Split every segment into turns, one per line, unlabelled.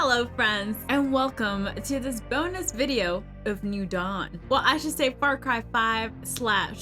Hello friends, and welcome to this bonus video of New Dawn. Well, I should say Far Cry 5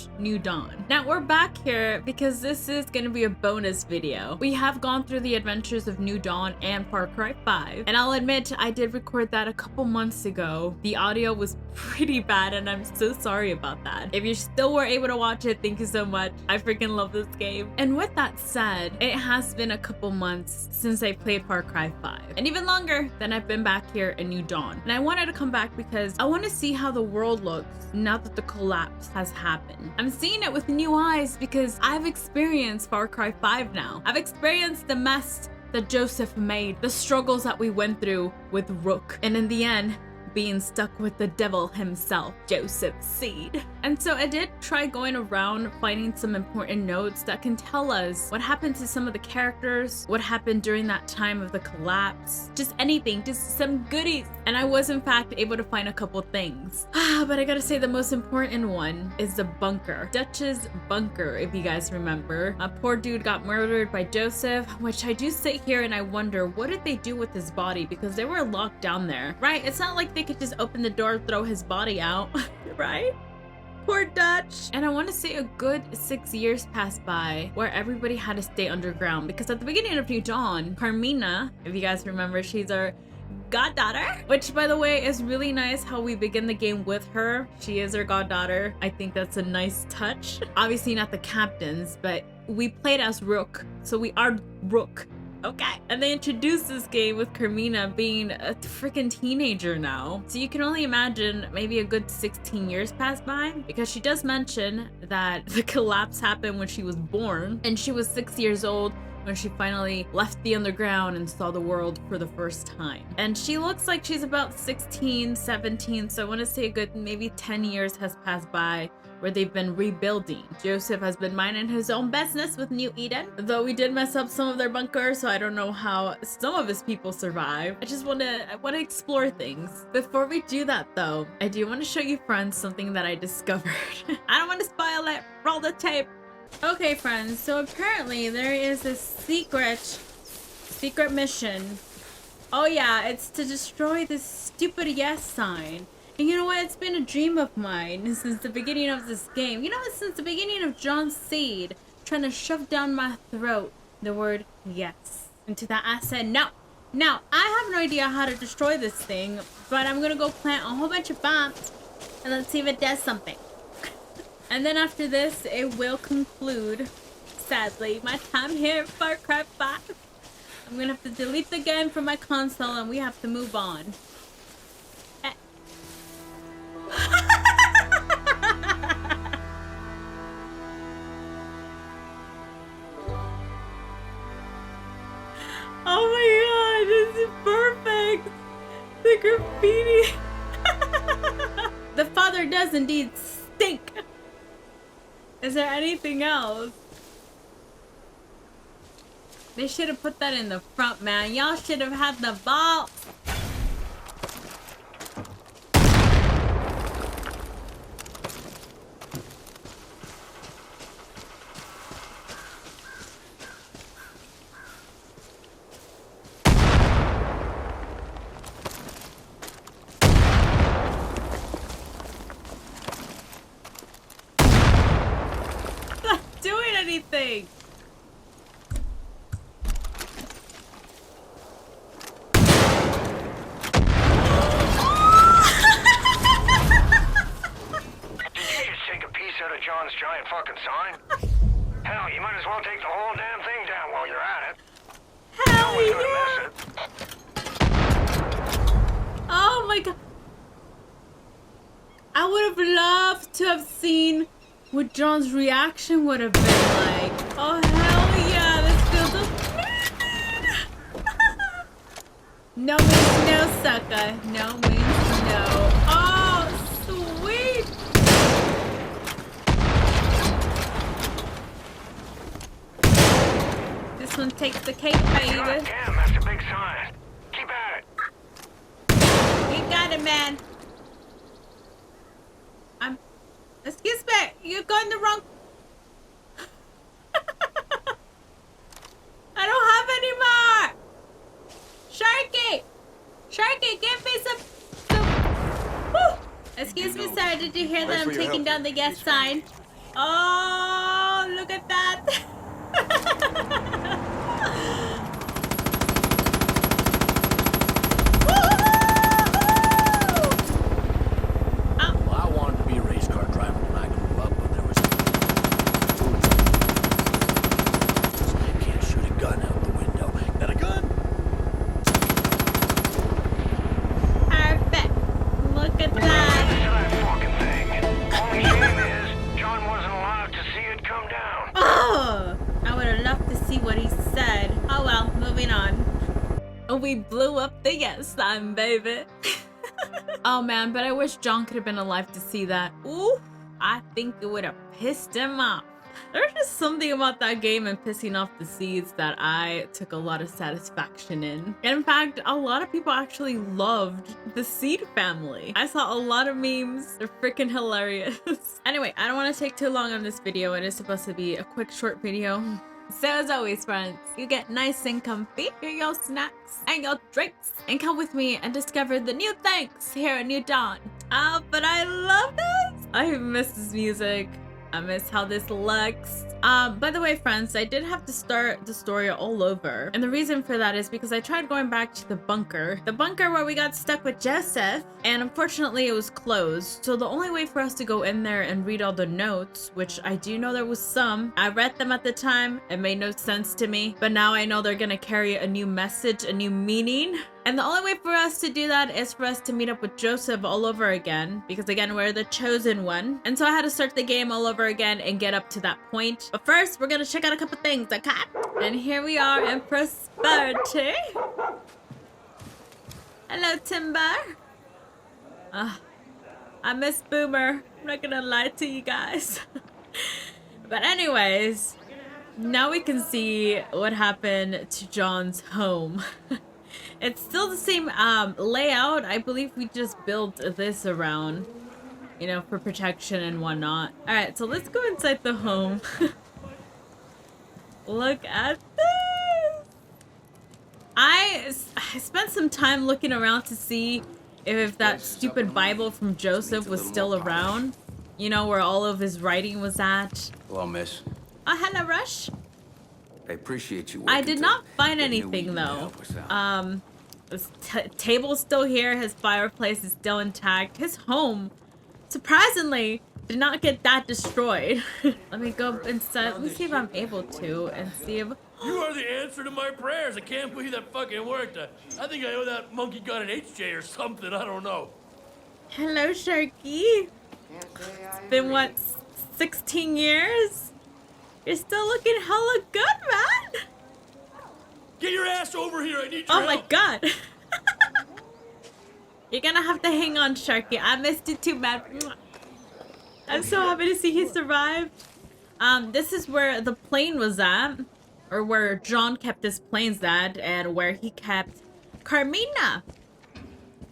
/ New Dawn. Now we're back here because this is gonna be a bonus video. We have gone through the adventures of New Dawn and Far Cry 5, and I'll admit I did record that a couple months ago. The audio was pretty bad and I'm so sorry about that. If you still were able to watch it, thank you so much. I freaking love this game. And with that said, it has been a couple months since I played Far Cry 5, and even longer than I've been back here in New Dawn. And I wanted to come back because I want to see how the world looks now that the collapse has happened. I'm seeing it with new eyes because I've experienced Far Cry 5 now. I've experienced the mess that Joseph made, the struggles that we went through with Rook, and in the end, being stuck with the devil himself, Joseph Seed. And so I did try going around finding some important notes that can tell us what happened to some of the characters, what happened during that time of the collapse, just anything, just some goodies. And I was in fact able to find a couple things. But I gotta say the most important one is the bunker. Dutch's bunker, if you guys remember. A poor dude got murdered by Joseph, which I do sit here and I wonder, what did they do with his body? Because they were locked down there, right? It's not like they could just open the door, throw his body out, right? Poor Dutch. And I want to say a good 6 years passed by where everybody had to stay underground, because at the beginning of New Dawn, Carmina, if you guys remember, she's our goddaughter, which by the way is really nice how we begin the game with her. She is our goddaughter. I think that's a nice touch. Obviously not the captain's, but we played as Rook, so we are Rook. Okay. And they introduced this game with Carmina being a freaking teenager now. So you can only imagine maybe a good 16 years passed by, because she does mention that the collapse happened when she was born and she was 6 years old when she finally left the underground and saw the world for the first time. And she looks like she's about 16, 17, so I want to say a good maybe 10 years has passed by where they've been rebuilding. Joseph has been minding his own business with New Eden, though we did mess up some of their bunkers, so I don't know how some of his people survive. I just want to explore things. Before we do that though, I do want to show you friends something that I discovered. I don't want to spoil it. Roll the tape. Okay friends, so apparently there is this secret mission. Oh yeah, it's to destroy this stupid yes sign. And you know what? It's been a dream of mine since the beginning of this game. You know what? Since the beginning of John's Seed trying to shove down my throat the word yes. And to that I said no. Now, I have no idea how to destroy this thing, but I'm gonna go plant a whole bunch of bombs and let's see if it does something. And then after this, it will conclude, sadly, my time here at Far Cry 5. I'm gonna have to delete the game from my console and we have to move on. Oh my god, this is perfect! The graffiti! The father does indeed stink! Is there anything else? They should have put that in the front, man. Y'all should have had the ball. Anything.
John's giant fucking sign? Hell, you might as well take the whole damn thing down while you're at it.
Hell
no one's
yeah!
Gonna miss it.
Oh my god. I would have loved to have seen what John's reaction would have been like. Oh hell yeah, this feels amazing. No means no, sucker. No means no. Oh, sweet. This one takes the cake, baby.
God damn, that's a big sign. Keep at it.
You got it, man. Excuse me, you're going the wrong. I don't have any more. Sharky. Sharky, give me some. Woo! Excuse me, sir. Did you hear that I'm taking down the yes sign? Oh, look at that.
Well, I wanted to be a race car driver when I grew up, but there was I can't shoot a gun out the window. Got a gun?
Perfect. Look at that.
That fucking thing. Only shame is, John wasn't allowed to see it come down.
Oh, I would have loved to see what he said. Oh well, moving on. We blew up the yes sign, baby. Oh man, but I wish John could have been alive to see that. Ooh, I think it would have pissed him off. There's just something about that game and pissing off the Seeds that I took a lot of satisfaction in. In fact, a lot of people actually loved the Seed family. I saw a lot of memes. They're freaking hilarious. Anyway, I don't want to take too long on this video. It is supposed to be a quick, short video. So as always, friends, you get nice and comfy, get your snacks and your drinks, and come with me and discover the new things here at New Dawn. Oh, but I love this! I miss this music. I miss how this looks. By the way, friends, I did have to start the story all over. And the reason for that is because I tried going back to the bunker. The bunker where we got stuck with Joseph. And unfortunately, it was closed. So the only way for us to go in there and read all the notes, which I do know there was some. I read them at the time. It made no sense to me. But now I know they're gonna carry a new message, a new meaning. And the only way for us to do that is for us to meet up with Joseph all over again. Because again, we're the chosen one. And so I had to start the game all over again and get up to that point. But first, we're gonna check out a couple things, okay? And here we are in Prosperity. Hello, Timber. I miss Boomer. I'm not gonna lie to you guys. But anyways, now we can see what happened to John's home. It's still the same layout. I believe we just built this around, you know, for protection and whatnot. All right, so let's go inside the home. Look at this. I spent some time looking around to see if that stupid Bible from Joseph was still around. You know, where all of his writing was at.
Hello, miss.
Oh, hello, Rush.
I appreciate you.
I did not find anything though. His table's still here. His fireplace is still intact. His home, surprisingly, did not get that destroyed. Let me go inside. Let me see if I'm able to and see if.
You are the answer to my prayers. I can't believe that fucking worked. I think I owe that monkey got an HJ or something. I don't know.
Hello, Sharky. It's been what, 16 years? You're still looking hella good, man.
Get your ass over here. I need your
Oh
help.
my god. You're gonna have to hang on, Sharky. I missed you too, man. I'm so happy to see he survived. This is where the plane was at, or where John kept his planes at, and where he kept Carmina.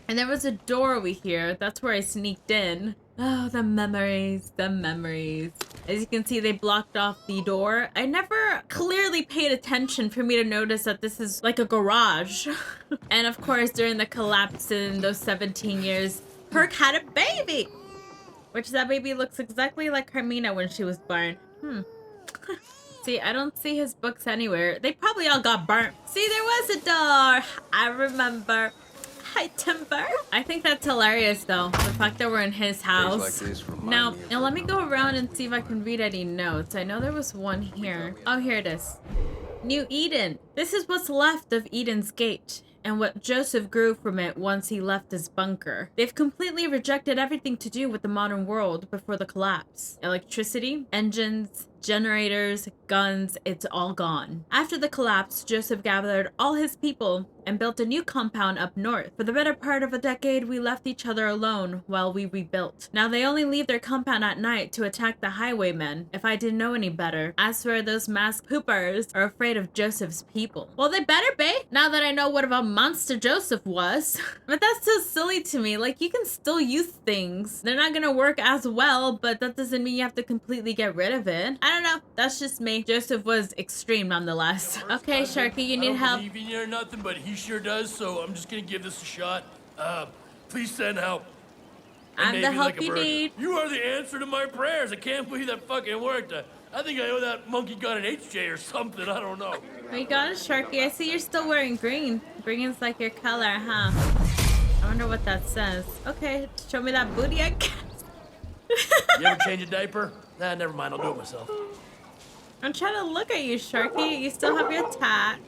And there was a door over here. That's where I sneaked in. Oh, the memories, the memories. As you can see, they blocked off the door. I never clearly paid attention for me to notice that this is like a garage. And of course, during the collapse in those 17 years, Perk had a baby. Which that baby looks exactly like Carmina when she was born. See, I don't see his books anywhere. They probably all got burnt. See, there was a door. I remember. Hi, Timber. I think that's hilarious, though. The fact that we're in his house. Now, let me go around and see if I can read any notes. I know there was one here. Oh, here it is. New Eden. This is what's left of Eden's Gate, and what Joseph grew from it once he left his bunker. They've completely rejected everything to do with the modern world before the collapse. Electricity, engines, generators, guns, it's all gone. After the collapse, Joseph gathered all his people and built a new compound up north. For the better part of a decade, we left each other alone while we rebuilt. Now they only leave their compound at night to attack the highwaymen, if I didn't know any better. I swear those masked poopers are afraid of Joseph's people. Well, they better be, now that I know what of a monster Joseph was. But that's so silly to me. Like, you can still use things. They're not gonna work as well, but that doesn't mean you have to completely get rid of it. I don't know. That's just me. Joseph was extreme nonetheless. Okay, Sharky, you need help.
I don't believe in you or nothing, but he sure does, so I'm just gonna give this a shot. Please send help. And
I'm the
maybe,
help
like, a
you
burger.
need.
You are the answer to my prayers. I can't believe that fucking worked. I think I owe that monkey got an HJ or something. I don't know.
We got it, Sharky. I see you're still wearing green. Green's like your color, huh? I wonder what that says. Okay, show me that booty, I guess.
You ever change a diaper? Nah, never mind. I'll do it myself.
I'm trying to look at you, Sharky. You still have your tat.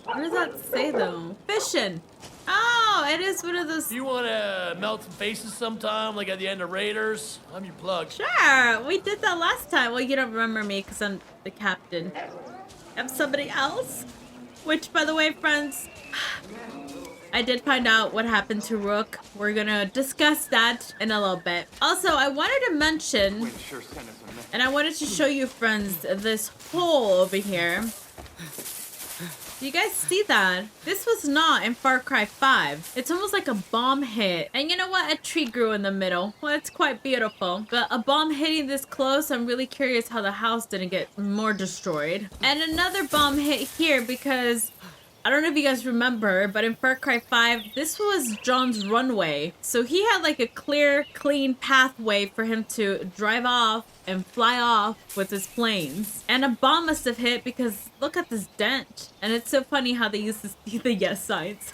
What does that say, though? Fishing. Oh, it is one of those.
Do you want to melt some faces sometime, like at the end of Raiders? I'm your plug.
Sure, we did that last time. Well, you don't remember me because I'm the captain. I'm somebody else. Which, by the way, friends, I did find out what happened to Rook. We're gonna discuss that in a little bit. Also, I wanted to mention, and I wanted to show you, friends, this hole over here. Do you guys see that? This was not in Far Cry 5. It's almost like a bomb hit. And you know what? A tree grew in the middle. Well, it's quite beautiful. But a bomb hitting this close, I'm really curious how the house didn't get more destroyed. And another bomb hit here because I don't know if you guys remember, but in Far Cry 5, this was John's runway. So he had like a clear, clean pathway for him to drive off and fly off with his planes. And a bomb must have hit because look at this dent. And it's so funny how they use the yes signs.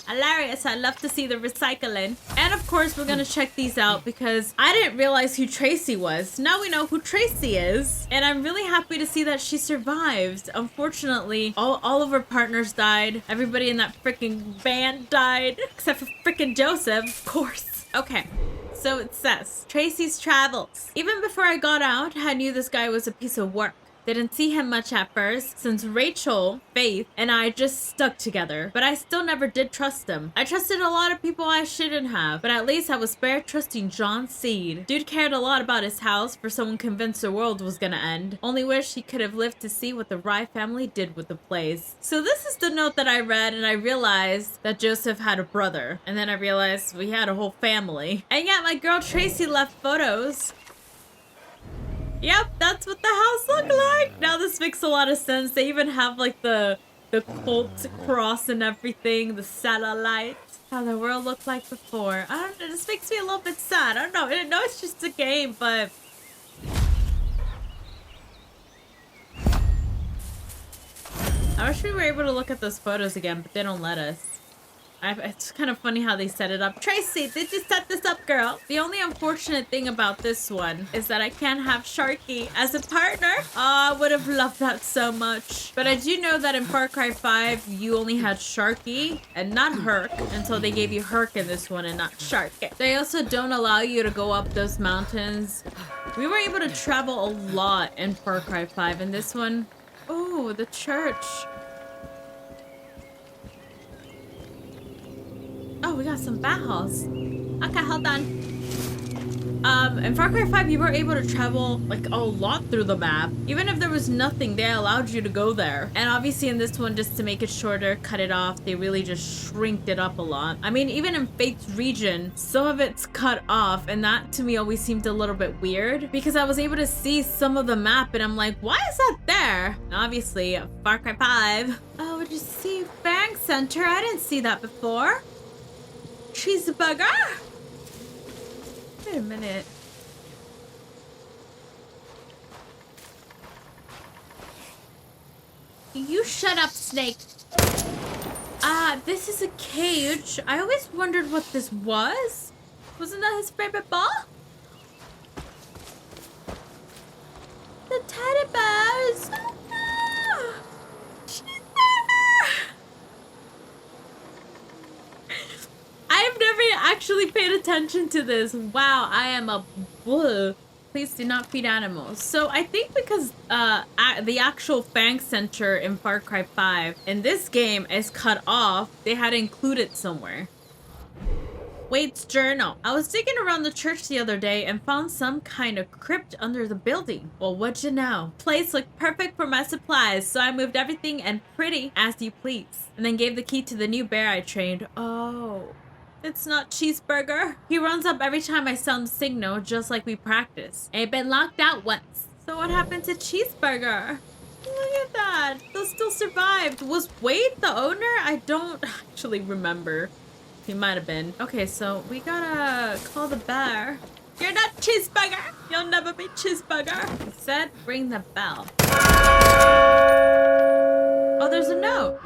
Hilarious. I love to see the recycling. And of course, we're gonna check these out because I didn't realize who Tracy was. Now we know who Tracy is. And I'm really happy to see that she survived. Unfortunately, all of her partners died. Everybody in that freaking band died. Except for freaking Joseph, of course. Okay. So it says, Tracy's travels. Even before I got out, I knew this guy was a piece of work. Didn't see him much at first, since Rachel, Faith, and I just stuck together. But I still never did trust him. I trusted a lot of people I shouldn't have, but at least I was spared trusting John Seed. Dude cared a lot about his house for someone convinced the world was gonna end. Only wish he could have lived to see what the Rye family did with the place. So this is the note that I read, and I realized that Joseph had a brother. And then I realized we had a whole family. And yet my girl Tracy left photos. Yep, that's what the house looked like. Now this makes a lot of sense. They even have like the cult cross and everything, the satellite. How the world looked like before. I don't know, this makes me a little bit sad. I don't know. I know it's just a game, but I wish we were able to look at those photos again, but they don't let us. It's kind of funny how they set it up. Tracy, did you set this up, girl? The only unfortunate thing about this one is that I can't have Sharky as a partner. Oh, I would have loved that so much. But I do know that in Far Cry 5, you only had Sharky and not Herc until they gave you Herc in this one and not Sharky. They also don't allow you to go up those mountains. We were able to travel a lot in Far Cry 5. And this one, oh, the church. Oh, we got some battles. Okay, hold on. In Far Cry 5, you were able to travel like a lot through the map. Even if there was nothing, they allowed you to go there. And obviously in this one, just to make it shorter, cut it off, they really just shrinked it up a lot. I mean, even in Faith's region, some of it's cut off, and that to me always seemed a little bit weird because I was able to see some of the map and I'm like, why is that there? And obviously, Far Cry 5. Oh, did you see Bank Center? I didn't see that before. Cheeseburger? Wait a minute. You shut up, Snake. This is a cage. I always wondered what this was. Wasn't that his favorite ball? The teddy bears. Ah, cheeseburger. I've never actually paid attention to this. Wow, I am a bull. Please do not feed animals. So I think because the actual Fang Center in Far Cry 5 in this game is cut off, they had to include it somewhere. Wade's journal. I was digging around the church the other day and found some kind of crypt under the building. Well, what'd you know? Place looked perfect for my supplies, so I moved everything and pretty as you please. And then gave the key to the new bear I trained. Oh. It's not Cheeseburger. He runs up every time I sound the signal, just like we practice. Ain't been locked out once. So what happened to Cheeseburger? Look at that. Those still survived. Was Wade the owner? I don't actually remember. He might have been. Okay, so we gotta call the bear. You're not Cheeseburger. You'll never be Cheeseburger. He said, ring the bell. Oh, there's a note.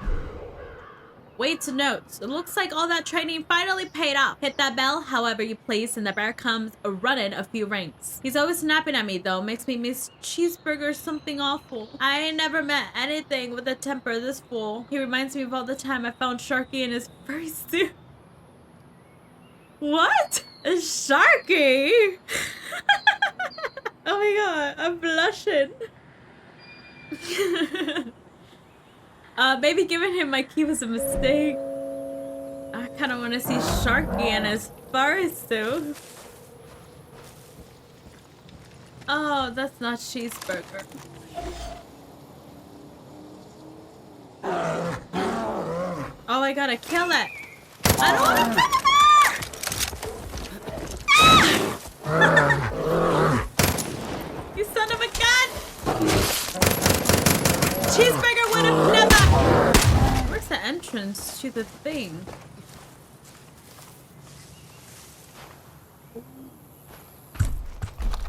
Wade's notes. It looks like all that training finally paid off. Hit that bell however you please, and the bear comes running a few ranks. He's always snapping at me though. Makes me miss Cheeseburger something awful. I ain't never met anything with a temper this full. He reminds me of all the time I found Sharky in his furry suit. What? A Sharky? Oh my god, I'm blushing. Maybe giving him my key was a mistake. I kind of want to see Sharky in his furry suit. Oh, that's not Cheeseburger. Oh, I gotta kill it. I don't want to kill the bear! You son of a gun! Cheeseburger would have never. Where's the entrance to the thing?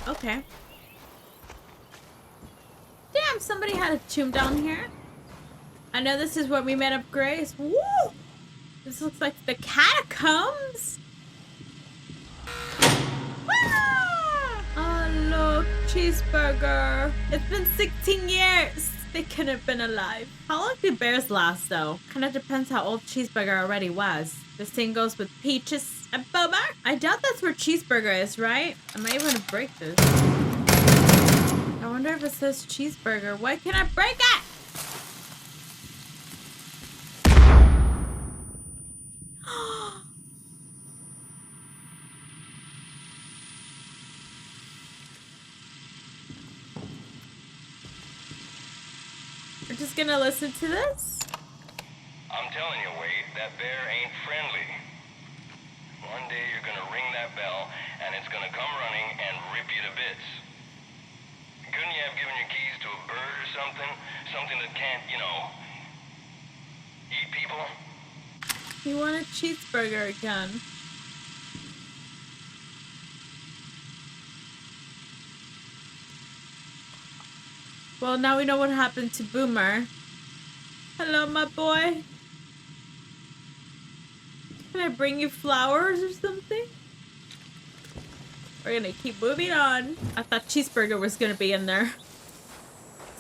Okay. Damn, somebody had a tomb down here. I know this is where we met up Grace. Woo! This looks like the catacombs. Ah! Oh, look, Cheeseburger. It's been 16 years. They couldn't have been alive. How long do bears last, though? Kind of depends how old Cheeseburger already was. The same goes with Peaches and Boba. I doubt that's where Cheeseburger is, right? Am I able to break this? I wonder if it says Cheeseburger. Why can't I break it? We're just gonna listen to this?
I'm telling you, Wade, that bear ain't friendly. One day you're gonna ring that bell, and it's gonna come running and rip you to bits. Couldn't you have given your keys to a bird or something? Something that can't, you know, eat people?
You want a Cheeseburger again. Well, now we know what happened to Boomer. Hello, my boy. Can I bring you flowers or something? We're gonna keep moving on. I thought Cheeseburger was gonna be in there.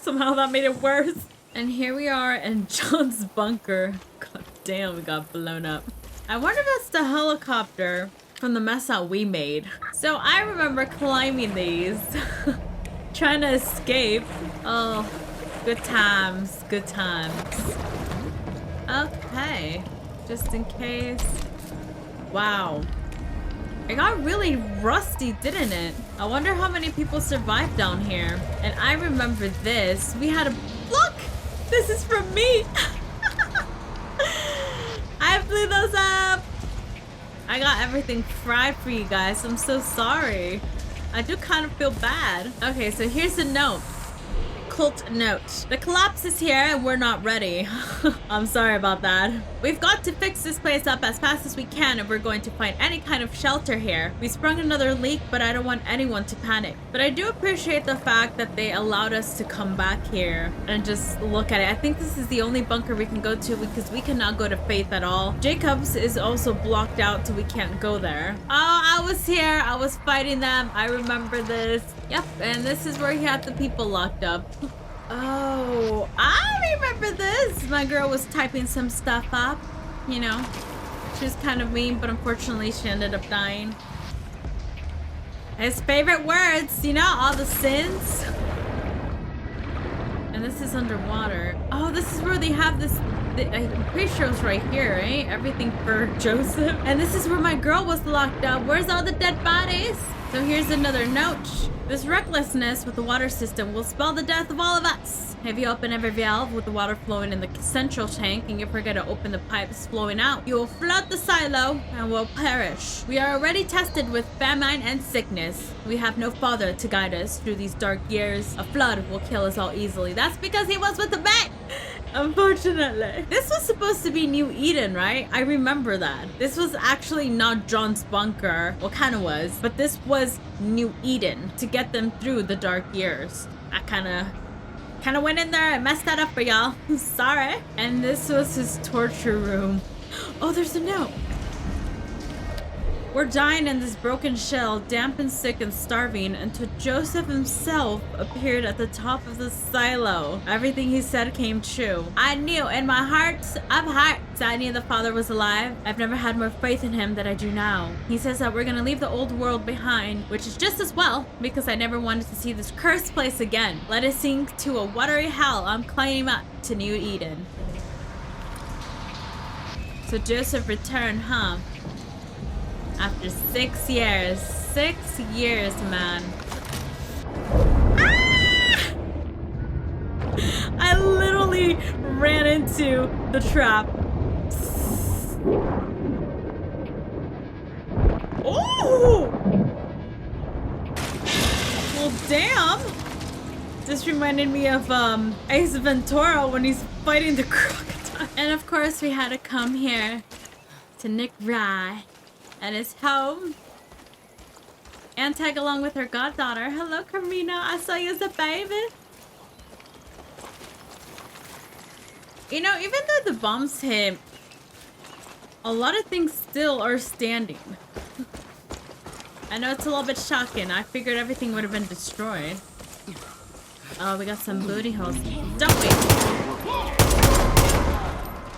Somehow that made it worse. And here we are in John's bunker. God damn, we got blown up. I wonder if that's the helicopter from the mess up we made. So I remember climbing these. Trying to escape. Oh, good times, good times. Okay, just in case. Wow. It got really rusty, didn't it? I wonder how many people survived down here. And I remember this. We had a... Look! This is from me! I blew those up! I got everything fried for you guys. I'm so sorry. I do kind of feel bad. Okay, so here's a note. Cult note. The collapse is here and we're not ready. I'm sorry about that. We've got to fix this place up as fast as we can if we're going to find any kind of shelter here. We sprung another leak, but I don't want anyone to panic. But I do appreciate the fact that they allowed us to come back here and just look at it. I think this is the only bunker we can go to because we cannot go to Faith at all. Jacob's is also blocked out, so we can't go there. Oh, I was here. I was fighting them. I remember this. Yep, and this is where he had the people locked up. Oh, I remember this. My girl was typing some stuff up, you know. She was kind of mean, but unfortunately she ended up dying. His favorite words, you know, all the sins. And this is underwater. Oh, this is where they have this I'm pretty sure it was right here, right? Everything for Joseph. And this is where my girl was locked up. Where's all the dead bodies? So here's another note. This recklessness with the water system will spell the death of all of us. If you open every valve with the water flowing in the central tank and you forget to open the pipes flowing out, you will flood the silo and will perish. We are already tested with famine and sickness. We have no father to guide us through these dark years. A flood will kill us all easily. That's because he was with the bat. Unfortunately. This was supposed to be New Eden, right? I remember that. This was actually not John's bunker. Well, kind of was. But this was New Eden to get them through the dark years. I kind of went in there and messed that up for y'all. Sorry. And this was his torture room. Oh, there's a note. We're dying in this broken shell, damp and sick and starving, until Joseph himself appeared at the top of the silo. Everything he said came true. I knew in my heart of hearts, I knew the Father was alive. I've never had more faith in him than I do now. He says that we're gonna leave the old world behind, which is just as well, because I never wanted to see this cursed place again. Let us sink to a watery hell. I'm climbing up to New Eden. So Joseph returned, huh? After 6 years. 6 years, man. Ah! I literally ran into the trap. Oh! Well, damn. This reminded me of Ace Ventura when he's fighting the crocodile. And of course, we had to come here to Nick Rye and his home and tag along with her goddaughter. Hello, Carmina. I saw you as a baby. You know, even though the bombs hit, a lot of things still are standing. I know it's a little bit shocking. I figured everything would have been destroyed. Oh, we got some booty holes. Don't we?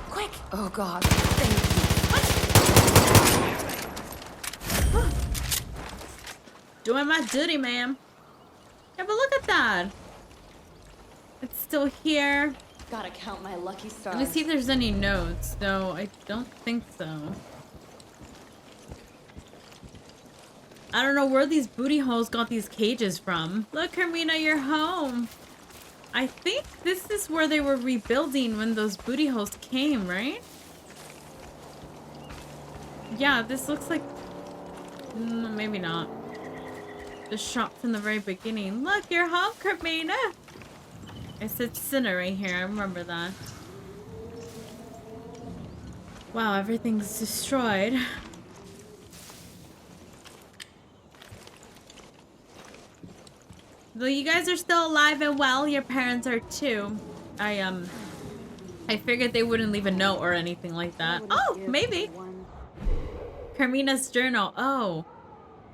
Quick! Oh God! Thank you.
Doing my duty, ma'am. Yeah, but look at that. It's still here.
Gotta count my lucky stars.
Let me see if there's any notes. No, I don't think so. I don't know where these booty holes got these cages from. Look, Hermina, you're home. I think this is where they were rebuilding when those booty holes came, right? Yeah, this looks like... No, maybe not. The shop from the very beginning. Look, you're home, Carmina. It said Sinner right here. I remember that. Wow, everything's destroyed. Though you guys are still alive and well, your parents are too. I figured they wouldn't leave a note or anything like that. Oh, maybe. Carmina's journal. Oh.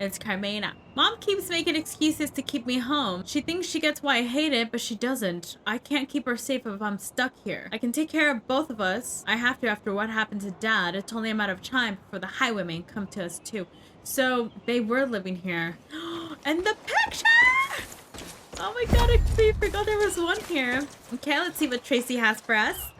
It's Carmina. Mom keeps making excuses to keep me home. She thinks she gets why I hate it, but she doesn't. I can't keep her safe if I'm stuck here. I can take care of both of us. I have to after what happened to Dad. It's only a matter of time before the highwaymen come to us too. So they were living here. And the picture! Oh my god, I forgot there was one here. Okay, let's see what Tracy has for us.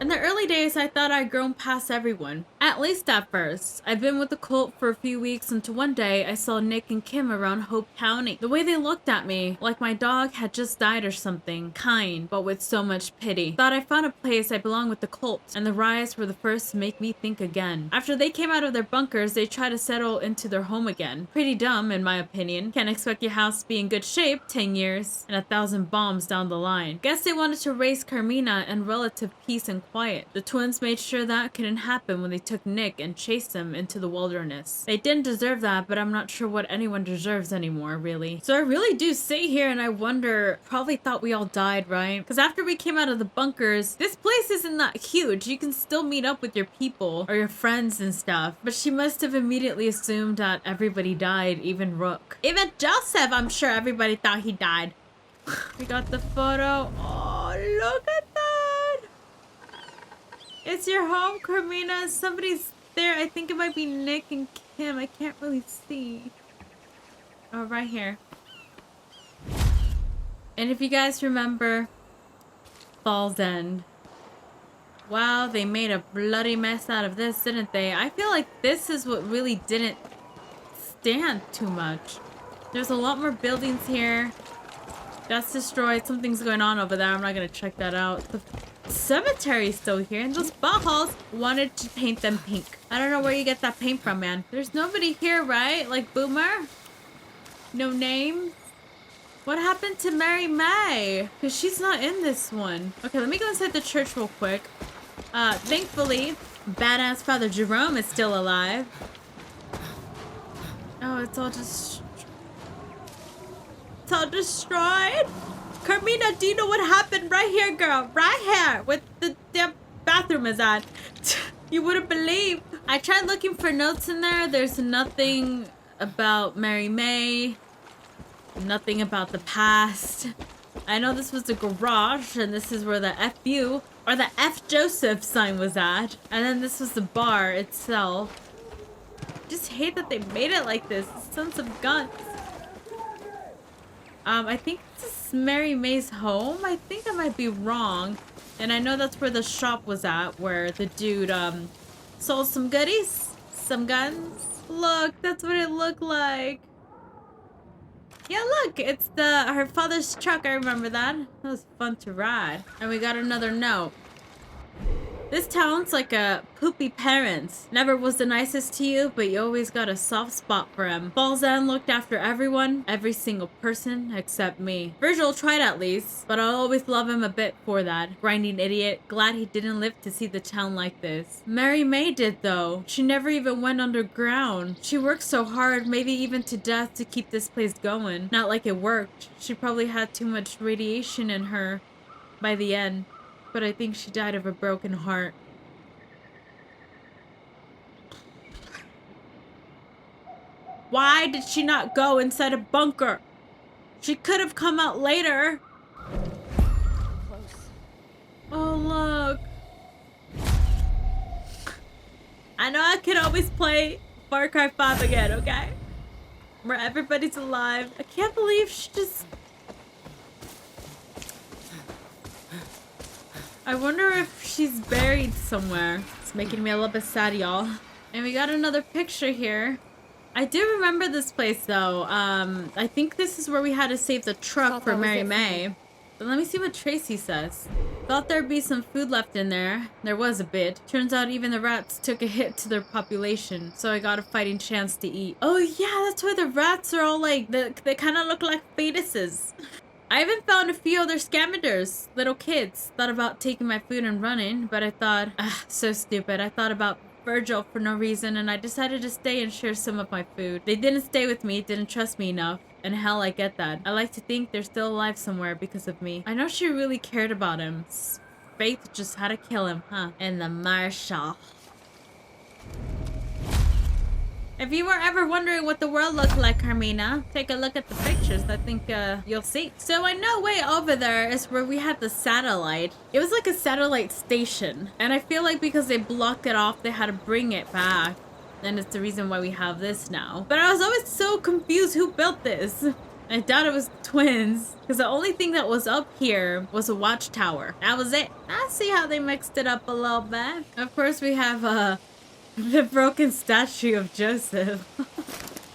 In the early days, I thought I'd grown past everyone. At least at first. I've been with the cult for a few weeks until one day I saw Nick and Kim around Hope County. The way they looked at me, like my dog had just died or something. Kind, but with so much pity. Thought I found a place I belong with the cult, and the riots were the first to make me think again. After they came out of their bunkers, they tried to settle into their home again. Pretty dumb, in my opinion. Can't expect your house to be in good shape 10 years and 1,000 bombs down the line. Guess they wanted to raise Carmina in relative peace and quiet. The twins made sure that couldn't happen when they took Nick and chased him into the wilderness. They didn't deserve that, but I'm not sure what anyone deserves anymore, really. So I really do sit here and I wonder, probably thought we all died, right? Because after we came out of the bunkers, this place isn't that huge. You can still meet up with your people or your friends and stuff. But she must have immediately assumed that everybody died, even Rook. Even Joseph, I'm sure everybody thought he died. We got the photo. Oh, look at that. It's your home, Carmina. Somebody's there. I think it might be Nick and Kim. I can't really see. Oh, right here. And if you guys remember Fall's End, Wow, they made a bloody mess out of this, didn't they? I feel like this is what really didn't stand too much. There's a lot more buildings here. That's destroyed. Something's going on over there. I'm not gonna check that out. The cemetery's still here, and those buttholes wanted to paint them pink. I don't know where you get that paint from, man. There's nobody here, right? Like Boomer? No name? What happened to Mary May? Because she's not in this one. Okay, let me go inside the church real quick. Thankfully, badass Father Jerome is still alive. Oh, it's all just... It's all destroyed. Carmina, do you know what happened right here, girl? Right here, with the bathroom is at. You wouldn't believe. I tried looking for notes in there. There's nothing about Mary May. Nothing about the past. I know this was the garage, and this is where the FU, or the F Joseph sign was at. And then this was the bar itself. Just hate that they made it like this. Sons of guns. I think this is Mary May's home. I think I might be wrong. And I know that's where the shop was at, where the dude, sold some goodies, some guns. Look, that's what it looked like. Yeah, look, it's her father's truck. I remember that. That was fun to ride. And we got another note. This town's like a poopy parents. Never was the nicest to you, but you always got a soft spot for him. Balzan looked after everyone, every single person except me. Virgil tried at least, but I'll always love him a bit for that. Grinding idiot. Glad he didn't live to see the town like this. Mary May did though. She never even went underground. She worked so hard, maybe even to death, to keep this place going. Not like it worked. She probably had too much radiation in her by the end. But I think she died of a broken heart. Why did she not go inside a bunker? She could have come out later.
Close.
Oh, look. I know I can always play Far Cry 5 again, okay? Where everybody's alive. I can't believe she just... I wonder if she's buried somewhere. It's making me a little bit sad, y'all. And we got another picture here. I do remember this place, though. I think this is where we had to save the truck for Mary May. But let me see what Tracy says. Thought there'd be some food left in there. There was a bit. Turns out even the rats took a hit to their population, so I got a fighting chance to eat. Oh yeah, that's why the rats are all like, they kind of look like fetuses. I even found a few other scavengers, little kids. Thought about taking my food and running, but I thought, so stupid. I thought about Virgil for no reason, and I decided to stay and share some of my food. They didn't stay with me, didn't trust me enough, and hell, I get that. I like to think they're still alive somewhere because of me. I know she really cared about him. Faith just had to kill him, huh? And the Marshal. If you were ever wondering what the world looked like, Carmina, take a look at the pictures. I think you'll see. So I know way over there is where we had the satellite. It was like a satellite station. And I feel like because they blocked it off, they had to bring it back. And it's the reason why we have this now. But I was always so confused who built this. I doubt it was twins. Because the only thing that was up here was a watchtower. That was it. I see how they mixed it up a little bit. Of course, we have the broken statue of Joseph.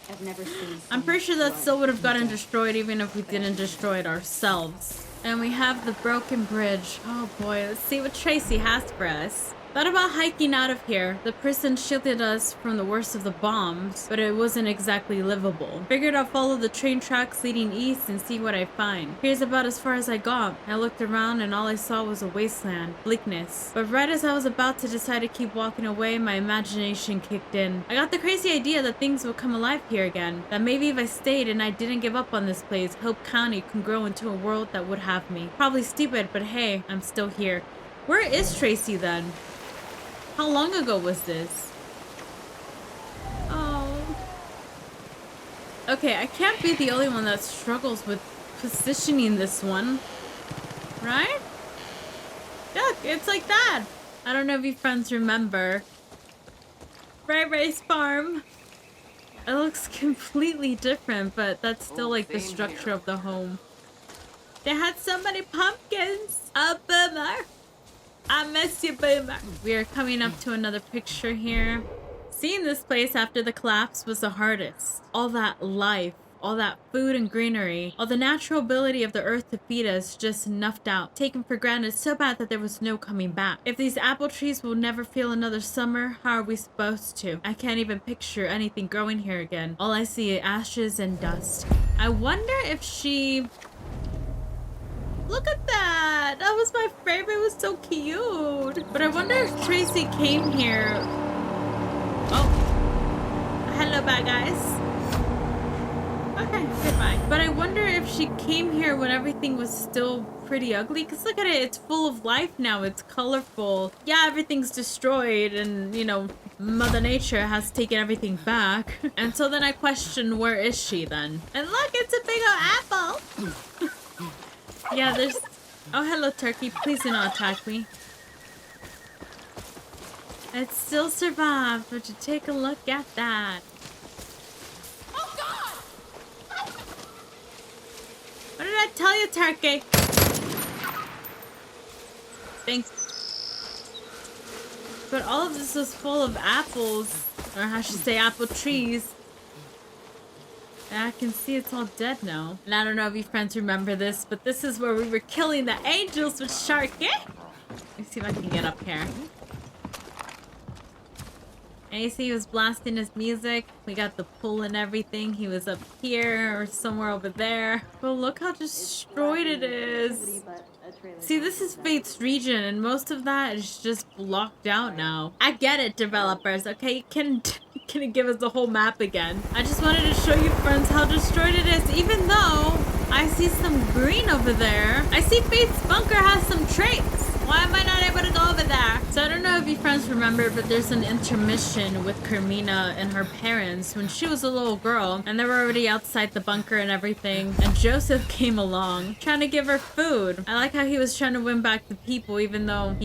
I've never seen.
I'm pretty sure that still would have gotten destroyed even if we didn't destroy it ourselves. And we have the broken bridge. Oh boy, let's see what Tracy has for us. Thought about hiking out of here. The prison shielded us from the worst of the bombs, but it wasn't exactly livable. Figured I'll follow the train tracks leading east and see what I find. Here's about as far as I got. I looked around and all I saw was a wasteland, bleakness. But right as I was about to decide to keep walking away, my imagination kicked in. I got the crazy idea that things would come alive here again. That maybe if I stayed and I didn't give up on this place, Hope County could grow into a world that would have me. Probably stupid, but hey, I'm still here. Where is Tracy then? How long ago was this? Oh. Okay, I can't be the only one that struggles with positioning this one. Right? Look, it's like that. I don't know if you friends remember. Ray Ray's farm. It looks completely different, but that's still like the structure of the home. They had so many pumpkins. A boomer. I miss you, baby. We are coming up to another picture here. Seeing this place after the collapse was the hardest. All that life, all that food and greenery, all the natural ability of the earth to feed us just snuffed out, taken for granted so bad that there was no coming back. If these apple trees will never feel another summer, how are we supposed to? I can't even picture anything growing here again. All I see is ashes and dust. I wonder if she... Look at that! That was my favorite. It was so cute. But I wonder if Tracy came here... Oh. Hello, bad guys. Okay, goodbye. But I wonder if she came here when everything was still pretty ugly. Because look at it. It's full of life now. It's colorful. Yeah, everything's destroyed. And, you know, Mother Nature has taken everything back. And so then I question, where is she then? And look, it's a big old apple. Yeah, there's... Oh, hello, turkey. Please do not attack me. It still survived. Would you take a look at that? Oh, God! What did I tell you, turkey? Thanks. But all of this was full of apples. Or I should say apple trees. And I can see it's all dead now. And I don't know if you friends remember this, but this is where we were killing the angels with Sharky. Let me see if I can get up here. And you see he was blasting his music. We got the pool and everything. He was up here or somewhere over there. But look how destroyed it is. See, this is Fate's region, and most of that is just blocked out now. I get it, developers, okay? Can you give us the whole map again? I just wanted to show you, friends, how destroyed it is, even though I see some green over there. I see Fate's bunker has some traits. Why am I not able to go over there? So I don't know if you friends remember, but there's an intermission with Carmina and her parents when she was a little girl, and they were already outside the bunker and everything, and Joseph came along trying to give her food. I like how he was trying to win back the people, even though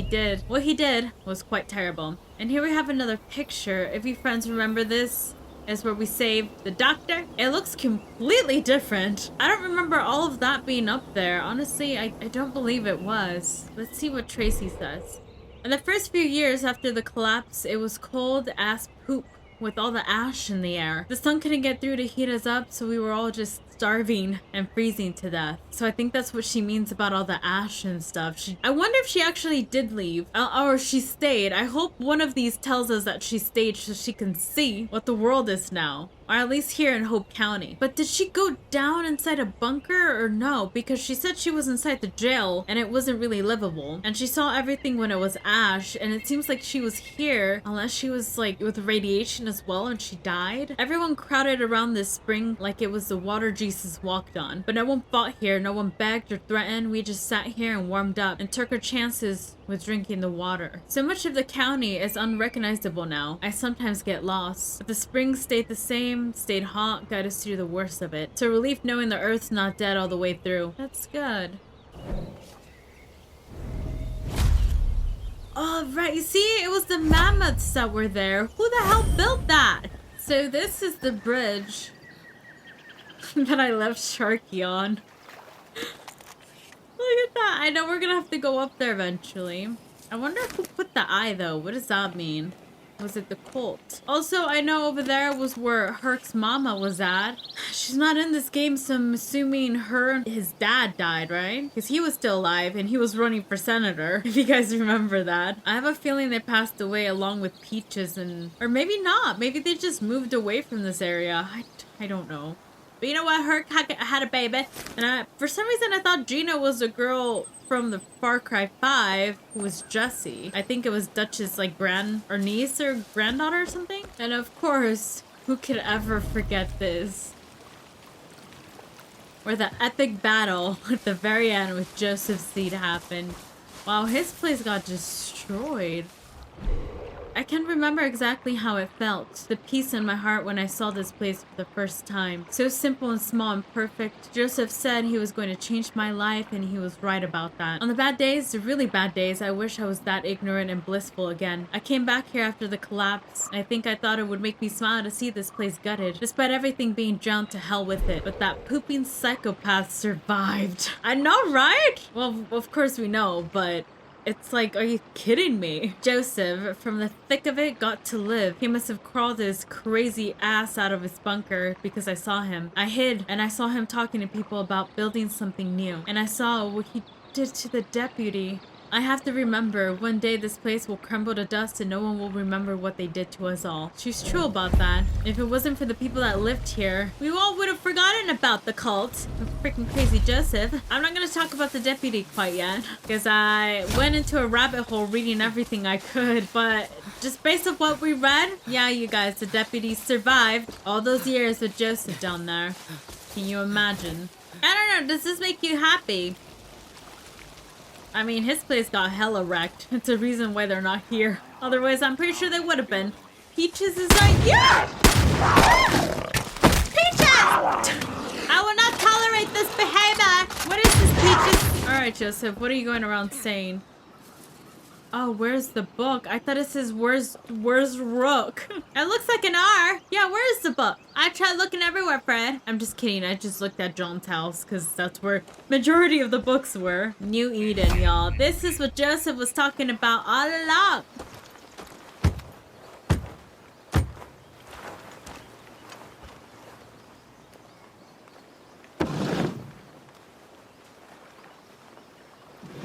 what he did was quite terrible. And here we have another picture. If you friends remember this, is where we saved the doctor. It looks completely different. I don't remember all of that being up there. Honestly, I don't believe it was. Let's see what Tracy says. In the first few years after the collapse, it was cold as poop with all the ash in the air. The sun couldn't get through to heat us up, so we were all just starving and freezing to death. So I think that's what she means about all the ash and stuff. I wonder if she actually did leave or she stayed. I hope one of these tells us that she stayed so she can see what the world is now. Or at least here in Hope County. But did she go down inside a bunker or no? Because she said she was inside the jail and it wasn't really livable. And she saw everything when it was ash, and it seems like she was here unless she was like with radiation as well and she died. Everyone crowded around this spring like it was the water Jesus walked on. But no one fought here, no one begged or threatened. We just sat here and warmed up and took our chances with drinking the water. So much of the county is unrecognizable now. I sometimes get lost. But the springs stayed the same, stayed hot, got us through the worst of it. So relief knowing the earth's not dead all the way through. That's good. Oh, right. You see, it was the mammoths that were there. Who the hell built that? So this is the bridge that I left Sharky on. Look at that. I know we're gonna have to go up there eventually. I wonder who put the eye though. What does that mean? Was it the cult? Also, I know over there was where Herc's mama was at. She's not in this game, so I'm assuming his dad died, right? Because he was still alive and he was running for senator, if you guys remember that. I have a feeling they passed away along with Peaches or maybe not. Maybe they just moved away from this area. I don't know. But you know what? Herc had a baby. And for some reason, I thought Gina was a girl from the Far Cry 5 who was Jessie. I think it was Dutch's like niece or granddaughter or something. And of course, who could ever forget this? Where the epic battle at the very end with Joseph's seed happened. Wow, his place got destroyed. I can't remember exactly how it felt. The peace in my heart when I saw this place for the first time. So simple and small and perfect. Joseph said he was going to change my life, and he was right about that. On the bad days, the really bad days, I wish I was that ignorant and blissful again. I came back here after the collapse. I think I thought it would make me smile to see this place gutted, despite everything being drowned to hell with it. But that pooping psychopath survived. I know, right? Well, of course we know, but It's like, are you kidding me? Joseph, from the thick of it, got to live. He must have crawled his crazy ass out of his bunker because I saw him. I hid and I saw him talking to people about building something new. And I saw what he did to the deputy. I have to remember, one day this place will crumble to dust and no one will remember what they did to us all. She's true about that. If it wasn't for the people that lived here, we all would have forgotten about the cult. Freaking crazy Joseph. I'm not gonna talk about the deputy quite yet, because I went into a rabbit hole reading everything I could, but just based on what we read, yeah, you guys, the deputy survived all those years with Joseph down there. Can you imagine? I don't know, does this make you happy? I mean, his place got hella wrecked. It's a reason why they're not here. Otherwise, I'm pretty sure they would have been. Peaches is like, yeah! Peaches! I will not tolerate this behavior! What is this, Peaches? Alright, Joseph, what are you going around saying? Oh, where's the book? I thought it says, where's Rook? It looks like an R. Yeah, where's the book? I tried looking everywhere, Fred. I'm just kidding. I just looked at John's house because that's where majority of the books were. New Eden, y'all. This is what Joseph was talking about all along.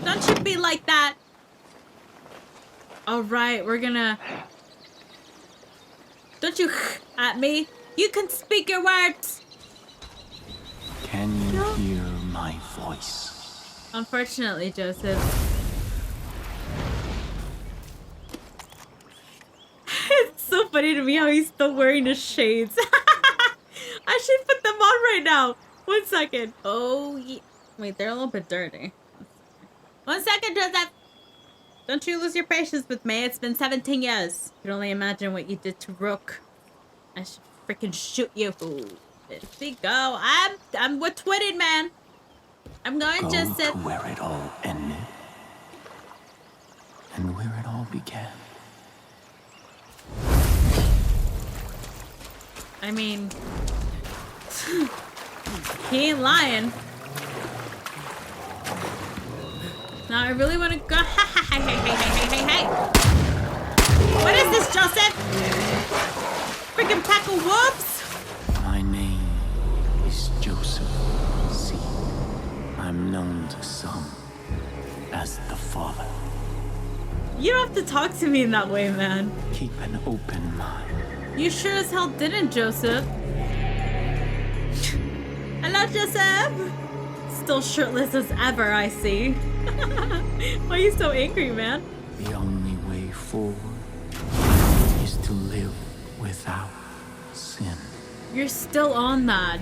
Don't you be like that. All right, we're gonna... Don't you at me. You can speak your words.
Can you hear my voice?
Unfortunately, Joseph. It's so funny to me how he's still wearing his shades. I should put them on right now. 1 second. Oh, yeah. Wait, they're a little bit dirty. 1 second, Joseph. Don't you lose your patience with me. It's been 17 years. You can only imagine what you did to Rook. I should freaking shoot you. Ooh, there we go. I'm wit-witted, man. I'm going, Joseph.
To where it all ended. And where it all began.
I mean... he ain't lying. Now I really want to go. Hey. What is this, Joseph? Freaking pack of wolves?
My name is Joseph C. I'm known to some as the Father.
You don't have to talk to me in that way, man.
Keep an open mind.
You sure as hell didn't, Joseph. Hello, Joseph. Still shirtless as ever, I see. Why are you so angry, man?
The only way forward is to live without sin.
You're still on that.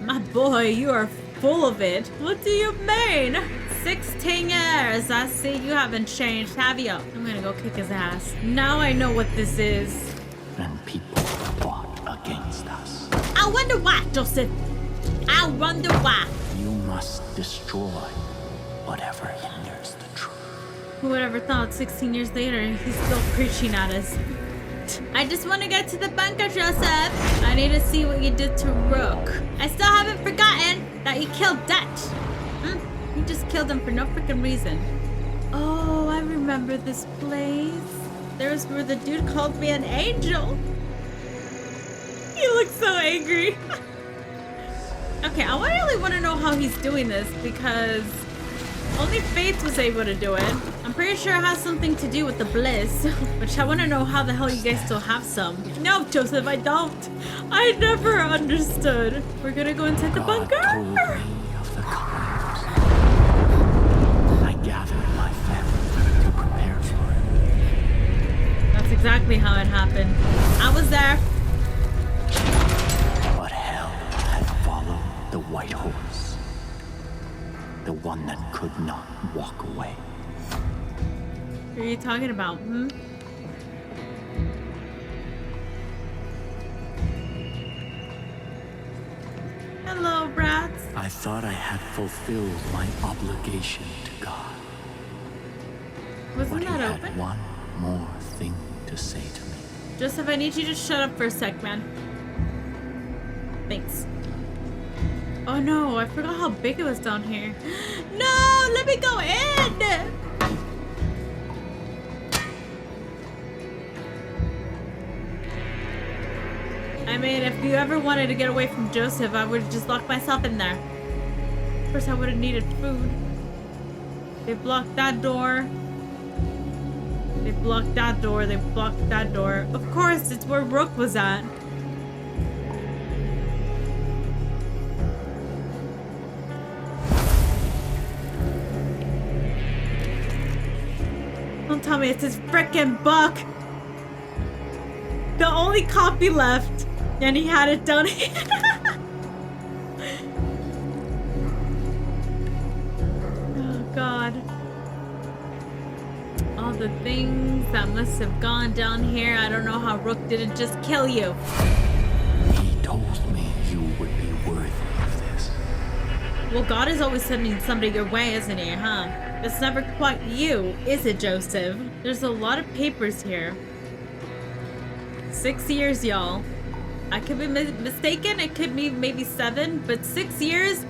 My boy, you are full of it. What do you mean? 16 years. I see you haven't changed, have you? I'm gonna go kick his ass. Now I know what this is.
And people fought against us.
I wonder why, Joseph. I wonder why.
You must destroy whatever hinders the truth.
Who would ever thought 16 years later he's still preaching at us? I just want to get to the bunker, Joseph. I need to see what you did to Rook. I still haven't forgotten that you killed Dutch. You just killed him for no freaking reason. Oh, I remember this place. There's where the dude called me an angel. He looks so angry. Okay, I really want to know how he's doing this because only Faith was able to do it. I'm pretty sure it has something to do with the bliss, which I want to know how the hell you guys still have some. No, Joseph, I don't. I never understood. We're gonna go inside the bunker.
God told me of the comings. I gathered my family to prepare for it.
That's exactly how it happened. I was there.
But hell had followed the white horse. The one that could not walk away.
What are you talking about, Hello, brats.
I thought I had fulfilled my obligation to God.
Wasn't
But he
that
had
open?
one more thing to say to me.
Joseph, I need you to shut up for a sec, man. Thanks. Oh no, I forgot how big it was down here. No, let me go in! I mean, if you ever wanted to get away from Joseph, I would have just locked myself in there. Of course, I would have needed food. They blocked that door. They blocked that door. They blocked that door. Of course, it's where Rook was at. Don't tell me it's his frickin' book. The only copy left. And he had it done here. Oh, God. All the things that must have gone down here. I don't know how Rook didn't just kill you.
He told me you would be worthy of this.
Well, God is always sending somebody your way, isn't he, huh? It's never quite you, is it, Joseph? There's a lot of papers here. 6 years, y'all. I could be mistaken. It could be maybe 7, but 6 years?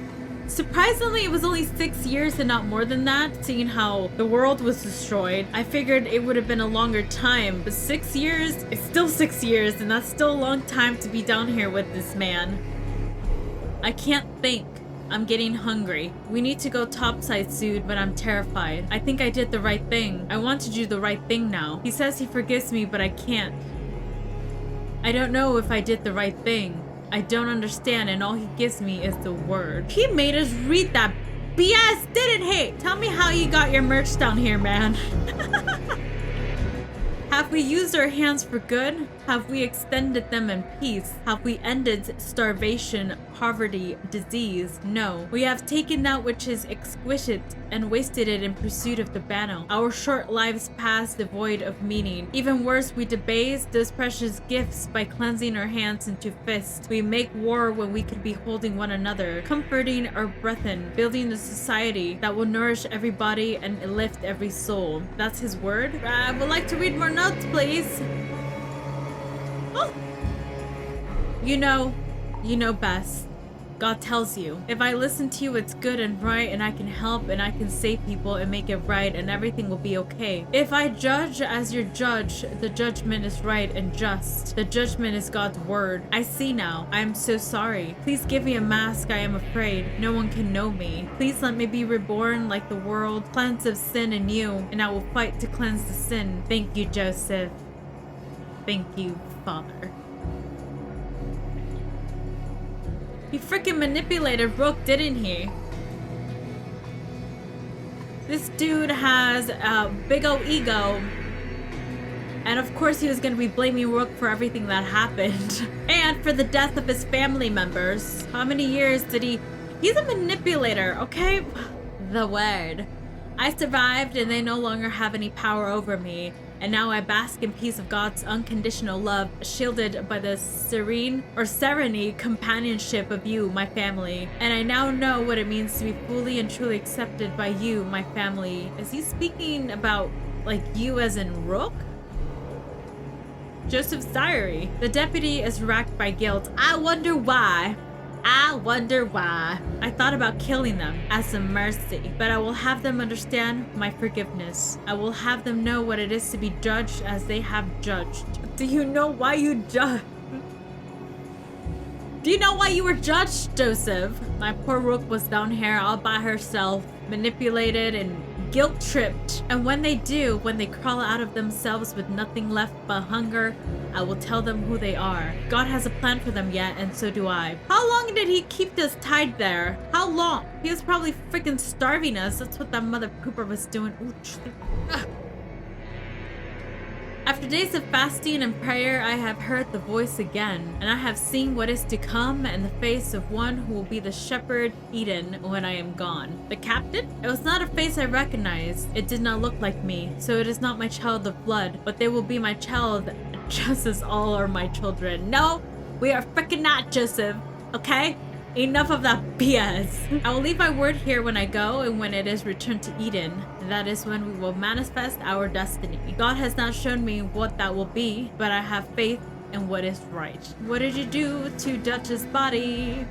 Surprisingly, it was only 6 years and not more than that, seeing how the world was destroyed. I figured it would have been a longer time, but 6 years is still 6 years, and that's still a long time to be down here with this man. I can't think. I'm getting hungry. We need to go topside soon, but I'm terrified. I think I did the right thing. I want to do the right thing now. He says he forgives me, but I can't. I don't know if I did the right thing. I don't understand, and all he gives me is the word. He made us read that BS, didn't he? Tell me how you got your merch down here, man. Have we used our hands for good? Have we extended them in peace? Have we ended starvation, poverty, disease? No. We have taken that which is exquisite and wasted it in pursuit of the banal. Our short lives pass devoid of meaning. Even worse, we debase those precious gifts by cleansing our hands into fists. We make war when we could be holding one another, comforting our brethren, building a society that will nourish every body and lift every soul. That's his word. I would like to read more notes, please. Oh. You know best. God tells you, if I listen to you, it's good and right, and I can help and I can save people and make it right, and everything will be okay. If I judge as your judge, the judgment is right and just. The judgment is God's word. I see now. I am so sorry. Please give me a mask. I am afraid. No one can know me. Please let me be reborn like the world, cleansed of sin in you, and I will fight to cleanse the sin. Thank you, Joseph. Thank you, Father. He freaking manipulated Rook, didn't he? This dude has a big ol' ego. And of course he was gonna be blaming Rook for everything that happened. And for the death of his family members. How many years did he... He's a manipulator, okay? The word. I survived and they no longer have any power over me. And now I bask in peace of God's unconditional love, shielded by the serene companionship of you, my family. And I now know what it means to be fully and truly accepted by you, my family. Is he speaking about, like, you as in Rook? Joseph's diary. The deputy is racked by guilt. I wonder why. I wonder why. I thought about killing them as a mercy, but I will have them understand my forgiveness. I will have them know what it is to be judged as they have judged. Do you know why you judged? Do you know why you were judged, Joseph? My poor Rook was down here all by herself, manipulated and guilt-tripped. And when they do, when they crawl out of themselves with nothing left but hunger, I will tell them who they are. God has a plan for them yet, and so do I. How long did he keep us tied there? How long? He was probably freaking starving us. That's what that mother pooper was doing. Ooh, After days of fasting and prayer, I have heard the voice again, and I have seen what is to come and the face of one who will be the shepherd Eden when I am gone. The captain? It was not a face I recognized. It did not look like me, so it is not my child of blood, but they will be my child just as all are my children. No, we are freaking not, Joseph, okay? Enough of that BS. I will leave my word here when I go, and when it is returned to Eden, that is when we will manifest our destiny. God has not shown me what that will be, but I have faith in what is right. What did you do to Dutch's body?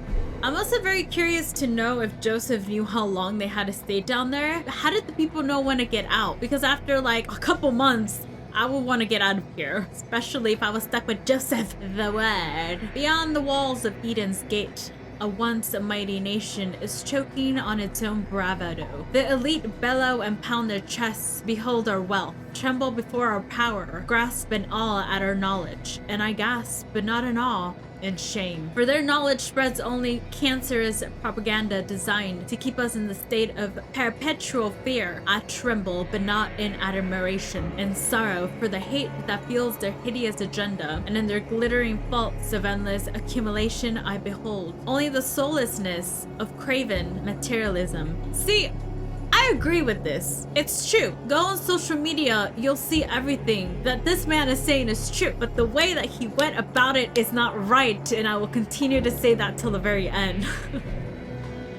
I'm also very curious to know if Joseph knew how long they had to stay down there. How did the people know when to get out? Because after like a couple months, I would want to get out of here, especially if I was stuck with Joseph the Word. Beyond the walls of Eden's Gate, a once mighty nation is choking on its own bravado. The elite bellow and pound their chests, behold our wealth, tremble before our power, grasp in awe at our knowledge, and I gasp, but not in awe, in shame. For their knowledge spreads only cancerous propaganda designed to keep us in the state of perpetual fear. I tremble, but not in admiration, in sorrow for the hate that fuels their hideous agenda, and in their glittering faults of endless accumulation I behold only the soullessness of craven materialism. See, I agree with this. It's true. Go on social media, you'll see everything that this man is saying is true, but the way that he went about it is not right, and I will continue to say that till the very end.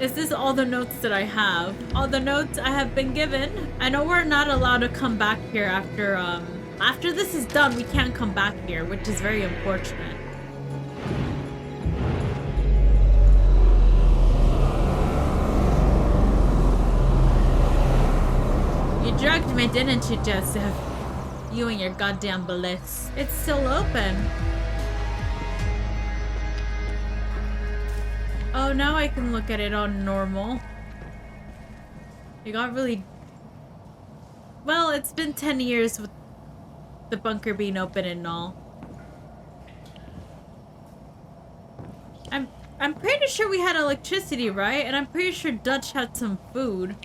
Is this all the notes that I have? All the notes I have been given? I know we're not allowed to come back here after this is done. We can't come back here, which is very unfortunate. You drugged me, didn't you, Joseph? You and your goddamn bliss. It's still open. Oh, now I can look at it on normal. It got really... Well, it's been 10 years with the bunker being open and all. I'm pretty sure we had electricity, right? And I'm pretty sure Dutch had some food.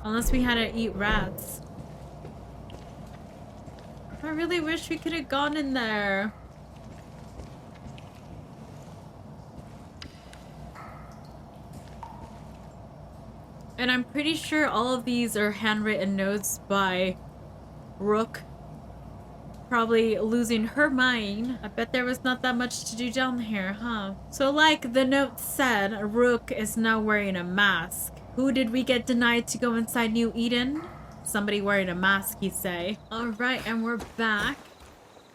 Unless we had to eat rats. I really wish we could have gone in there. And I'm pretty sure all of these are handwritten notes by Rook. Probably losing her mind. I bet there was not that much to do down here, huh? So like the note said, Rook is now wearing a mask. Who did we get denied to go inside New Eden? Somebody wearing a mask, you say. Alright, and we're back.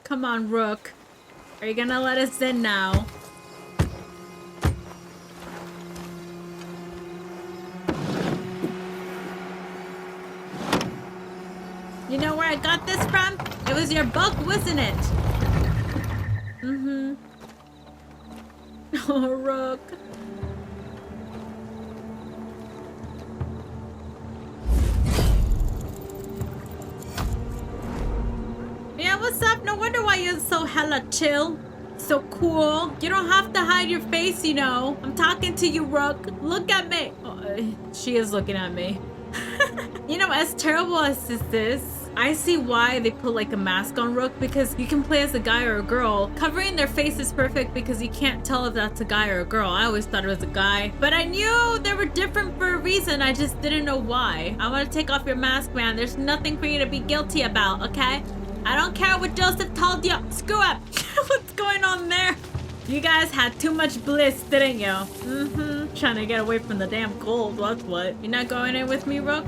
Come on, Rook. Are you gonna let us in now? You know where I got this from? It was your book, wasn't it? Mm-hmm. Oh, Rook. Yeah, what's up? No wonder why you're so hella chill. So cool. You don't have to hide your face, you know. I'm talking to you, Rook. Look at me. Oh, she is looking at me. You know, as terrible as this is, I see why they put like a mask on Rook, because you can play as a guy or a girl. Covering their face is perfect because you can't tell if that's a guy or a girl. I always thought it was a guy, but I knew they were different for a reason. I just didn't know why. I want to take off your mask, man. There's nothing for you to be guilty about, okay? I don't care what Joseph told you. Screw up. What's going on there? You guys had too much bliss, didn't you? Mm-hmm. Trying to get away from the damn cold. That's what. You're not going in with me, Rook?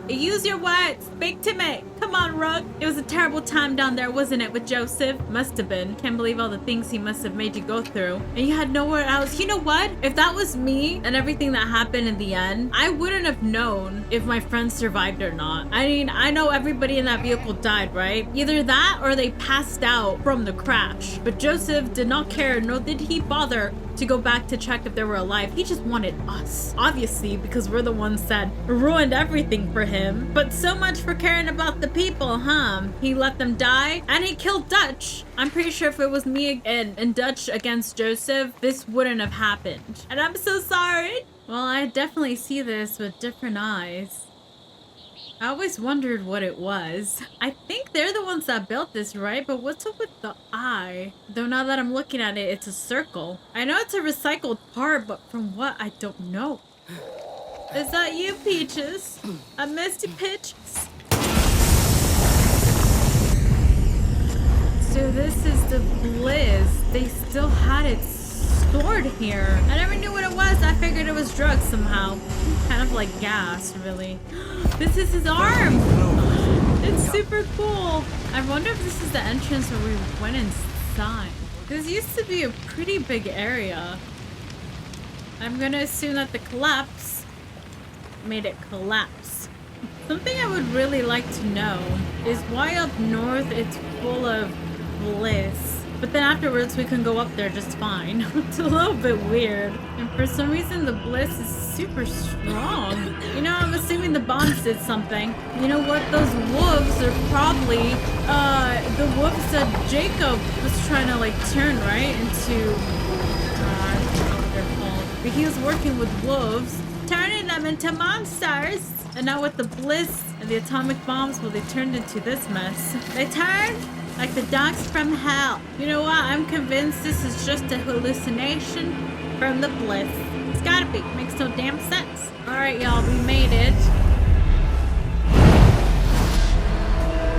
Use your words. Speak to me. Come on, Rook. It was a terrible time down there, wasn't it, with Joseph? Must have been. Can't believe all the things he must have made you go through. And you had nowhere else. You know what? If that was me and everything that happened in the end, I wouldn't have known if my friends survived or not. I mean, I know everybody in that vehicle died, right? Either that or they passed out from the crash. But Joseph did not care, nor did he bother to go back to check if they were alive. He just wanted us. Obviously, because we're the ones that ruined everything for him. But so much for caring about the people, huh? He let them die, and he killed Dutch. I'm pretty sure if it was me and Dutch against Joseph, this wouldn't have happened. And I'm so sorry. Well, I definitely see this with different eyes. I always wondered what it was. I think they're the ones that built this, right? But what's up with the eye? Though now that I'm looking at it, it's a circle. I know it's a recycled part, but from what, I don't know. Is that you, Peaches? A Misty Peaches? So this is the bliss. They still had it stored here. I never knew what it was. I figured it was drugs somehow. Kind of like gas, really. This is his arm. It's super cool. I wonder if this is the entrance where we went inside. This used to be a pretty big area. I'm gonna assume that the collapse made it collapse. Something I would really like to know is why up north it's full of bliss, but then afterwards we can go up there just fine. It's a little bit weird. And for some reason the bliss is super strong. You know, I'm assuming the bonds did something. You know what? Those wolves are probably the wolves that Jacob was trying to like turn, right? Into I don't know what they're called. But he was working with wolves, turning them into monsters. And now with the bliss and the atomic bombs, well, they turned into this mess. They turned like the dogs from hell. You know what? I'm convinced this is just a hallucination from the bliss. It's gotta be. Makes no damn sense. Alright, y'all, we made it.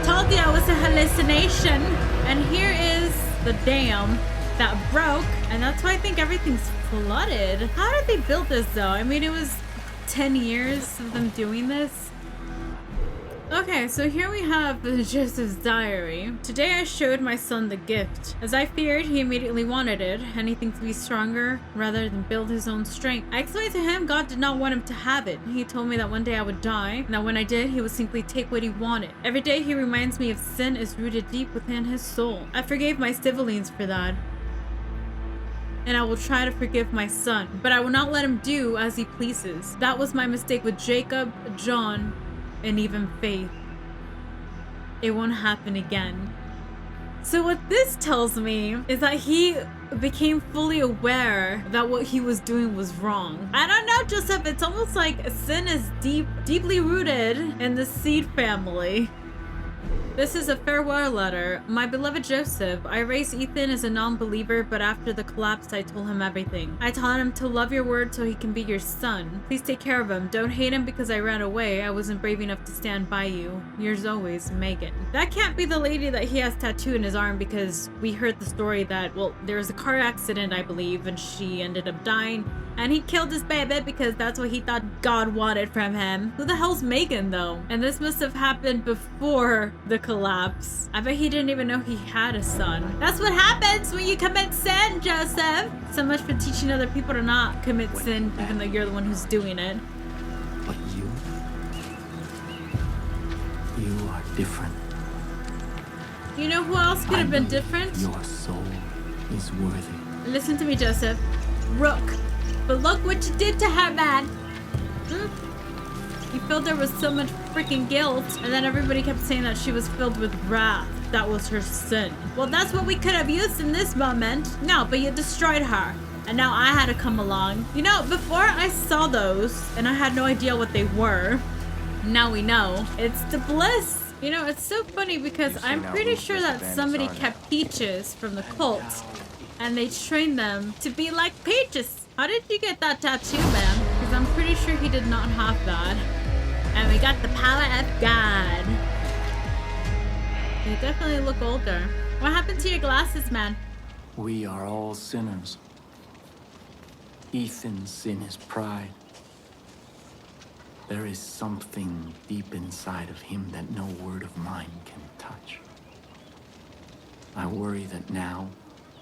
Told you it was a hallucination. And here is the dam that broke. And that's why I think everything's flooded. How did they build this, though? I mean, it was 10 years of them doing this. Okay, so here we have Joseph's diary. Today I showed my son the gift. As I feared, he immediately wanted it, anything to be stronger rather than build his own strength. I explained to him God did not want him to have it. He told me that one day I would die, and that when I did, he would simply take what he wanted. Every day he reminds me of sin is rooted deep within his soul. I forgave my siblings for that. And I will try to forgive my son, but I will not let him do as he pleases. That was my mistake with Jacob, John, and even Faith. It won't happen again. So what this tells me is that he became fully aware that what he was doing was wrong. I don't know, Joseph, it's almost like sin is deeply rooted in the Seed family. This is a farewell letter. My beloved Joseph, I raised Ethan as a non-believer, but after the collapse, I told him everything. I taught him to love your word so he can be your son. Please take care of him. Don't hate him because I ran away. I wasn't brave enough to stand by you. Yours always, Megan. That can't be the lady that he has tattooed in his arm, because we heard the story that, well, there was a car accident, I believe, and she ended up dying. And he killed his baby because that's what he thought God wanted from him. Who the hell's Megan, though? And this must have happened before the collapse. I bet he didn't even know he had a son. That's what happens when you commit sin, Joseph. So much for teaching other people to not commit sin, even though you're the one who's doing it.
But you are different.
You know who else could have been different?
Your soul is worthy.
Listen to me, Joseph. Rook. But look what you did to her, man. You filled her with so much freaking guilt, and then everybody kept saying that she was filled with wrath. That was her sin. Well, that's what we could have used in this moment. No, but you destroyed her. And now I had to come along. You know, before I saw those, and I had no idea what they were, now we know. It's the bliss. You know, it's so funny because I'm pretty sure that somebody kept Peaches from the cult, and they trained them to be like Peaches. How did you get that tattoo, man? Because I'm pretty sure he did not have that. And we got the power of God. You definitely look older. What happened to your glasses, man?
We are all sinners. Ethan's sin is pride. There is something deep inside of him that no word of mine can touch. I worry that now,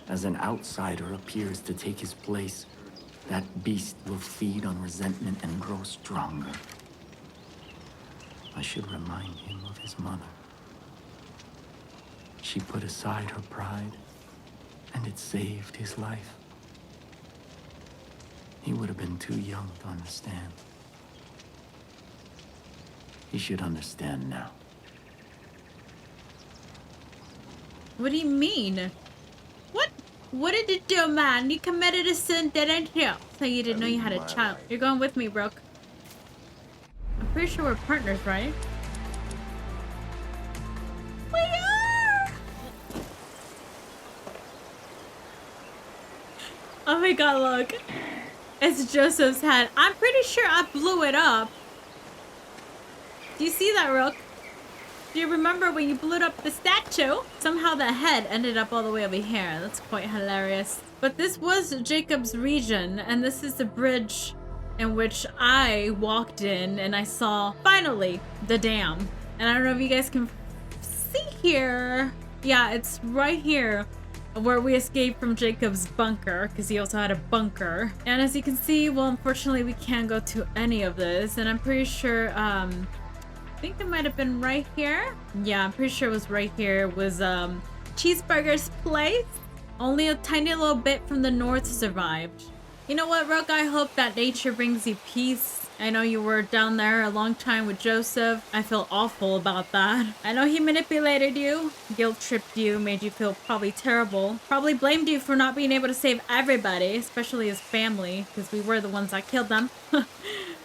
as an outsider appears to take his place, that beast will feed on resentment and grow stronger. I should remind him of his mother. She put aside her pride, and it saved his life. He would have been too young to understand. He should understand now.
What do you mean? What did you do, man? You committed a sin, didn't you? So you didn't know you had a child. You're going with me, Brooke. I'm pretty sure we're partners, right? We are! Oh my god, look. It's Joseph's head. I'm pretty sure I blew it up. Do you see that, Rook? Do you remember when you blew up the statue? Somehow the head ended up all the way over here. That's quite hilarious. But this was Jacob's region, and this is the bridge in which I walked in and I saw, finally, the dam. And I don't know if you guys can see here. Yeah, it's right here. where we escaped from Jacob's bunker, because he also had a bunker. And as you can see, well, unfortunately, we can't go to any of this. And I'm pretty sure, I think it might have been right here. Yeah, I'm pretty sure it was right here. It was, Cheeseburger's place. Only a tiny little bit from the north survived. You know what, Rook? I hope that nature brings you peace. I know you were down there a long time with Joseph. I feel awful about that. I know he manipulated you, guilt-tripped you, made you feel probably terrible. Probably blamed you for not being able to save everybody, especially his family, because we were the ones that killed them.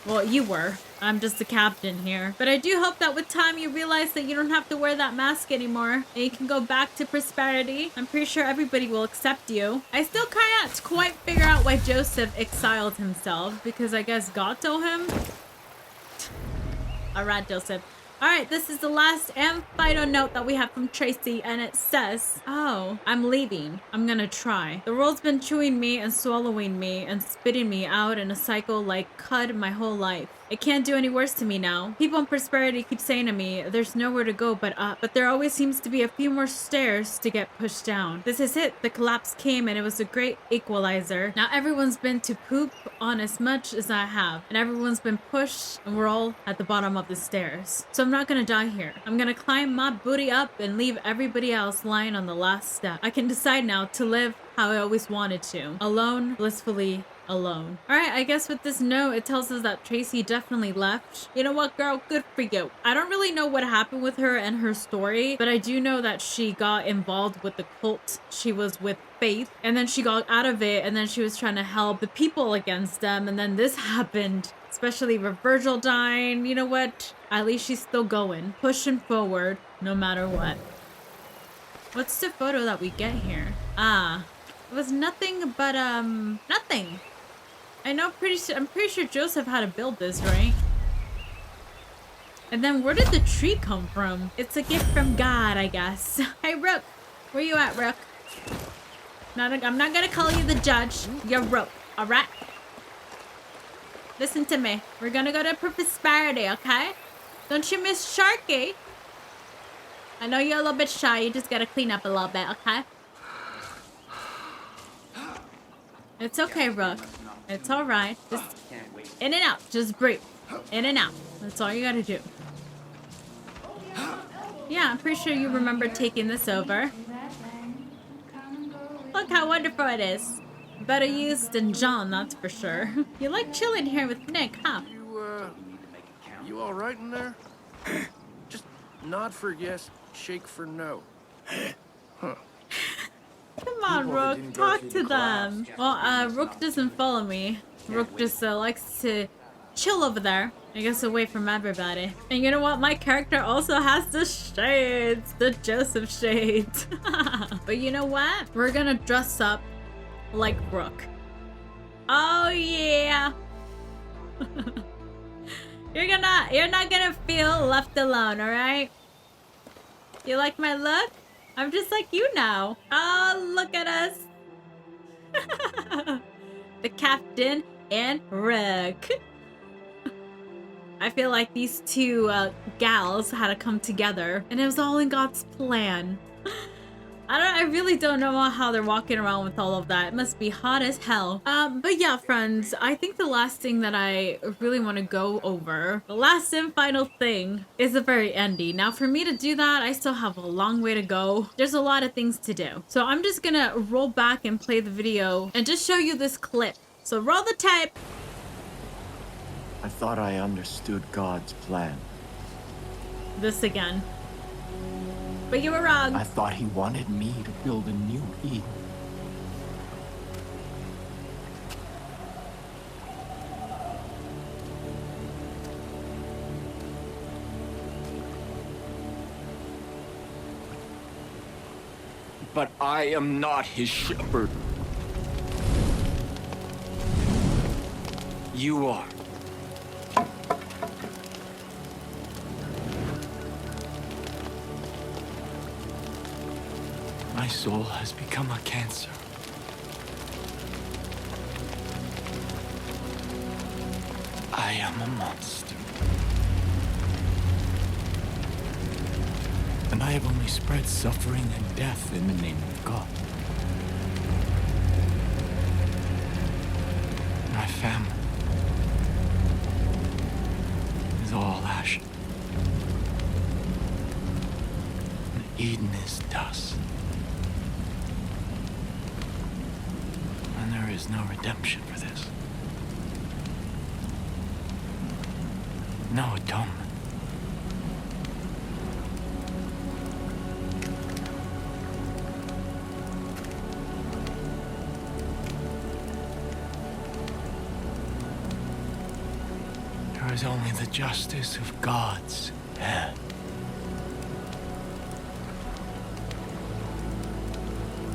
Well, you were. I'm just the captain here. But I do hope that with time you realize that you don't have to wear that mask anymore and you can go back to prosperity. I'm pretty sure everybody will accept you. I still can't quite figure out why Joseph exiled himself, because I guess God told him. Alright, Joseph. Alright, this is the last and final note that we have from Tracy, and it says, oh, I'm leaving. I'm gonna try. The world's been chewing me and swallowing me and spitting me out in a cycle like cud my whole life. It can't do any worse to me now. People in prosperity keep saying to me, there's nowhere to go but up. But there always seems to be a few more stairs to get pushed down. This is it. The collapse came and it was a great equalizer. Now everyone's been to poop on as much as I have. And everyone's been pushed and we're all at the bottom of the stairs. So I'm not gonna die here. I'm gonna climb my booty up and leave everybody else lying on the last step. I can decide now to live how I always wanted to. Alone, blissfully alone. Alright, I guess with this note, it tells us that Tracy definitely left. You know what, girl? Good for you. I don't really know what happened with her and her story, but I do know that she got involved with the cult. She was with Faith, and then she got out of it, and then she was trying to help the people against them, and then this happened. Especially with Virgil dying. You know what? At least she's still going. Pushing forward, no matter what. What's the photo that we get here? Ah. It was nothing but, nothing. I know I'm pretty sure Joseph had to build this, right? And then where did the tree come from? It's a gift from God, I guess. Hey, Rook. Where you at, Rook? I'm not gonna call you the judge. You're Rook, alright? Listen to me. We're gonna go to prosperity, okay? Don't you miss Sharky? I know you're a little bit shy. You just gotta clean up a little bit, okay? It's okay, Rook. It's alright. Just in and out. Just breathe. In and out. That's all you gotta do. Yeah, I'm pretty sure you remember taking this over. Look how wonderful it is. Better used than John, that's for sure. You like chilling here with Nick, huh?
You all right in there? Just nod for yes, shake for no. Huh.
Come on, Rook, talk to them. Well, Rook doesn't follow me. Rook just likes to chill over there. I guess away from everybody. And you know what? My character also has the shades. The Joseph shades. But you know what? We're gonna dress up like Rook. Oh, yeah. You're not gonna feel left alone, alright? You like my look? I'm just like you now. Oh, look at us. The captain and Rook. I feel like these two gals had to come together and it was all in God's plan. I really don't know how they're walking around with all of that. It must be hot as hell. But yeah, friends, I think the last thing that I really want to go over, the last and final thing, is the very ending. Now, for me to do that, I still have a long way to go. There's a lot of things to do. So I'm just gonna roll back and play the video and just show you this clip. So roll the tape.
I thought I understood God's plan.
This again. But you were wrong.
I thought he wanted me to build a new Eden. But I am not his shepherd. You are. My soul has become a cancer. I am a monster. And I have only spread suffering and death in the name of God. family is all ash. And Eden is dust. And there is no redemption for this. No atonement. There is only the justice of God's hand.